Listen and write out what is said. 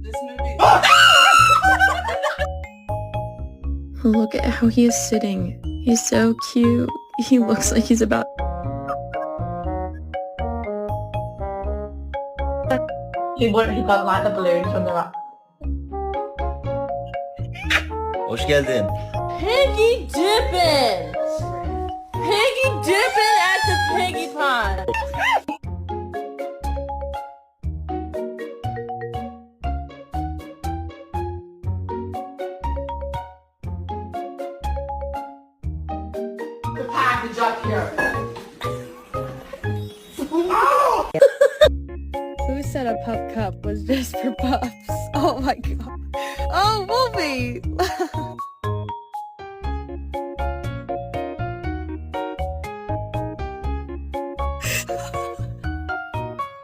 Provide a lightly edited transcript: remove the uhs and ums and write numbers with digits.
This movie. Look at how he is sitting. He's so cute. He looks like he's about... He doesn't like the balloons when they're up. Hoş geldin. Piggy dipping! Piggy dipping at the piggy pond! The package up here. Who said a pup cup was just for pups? Oh my god. Oh, Wolfie!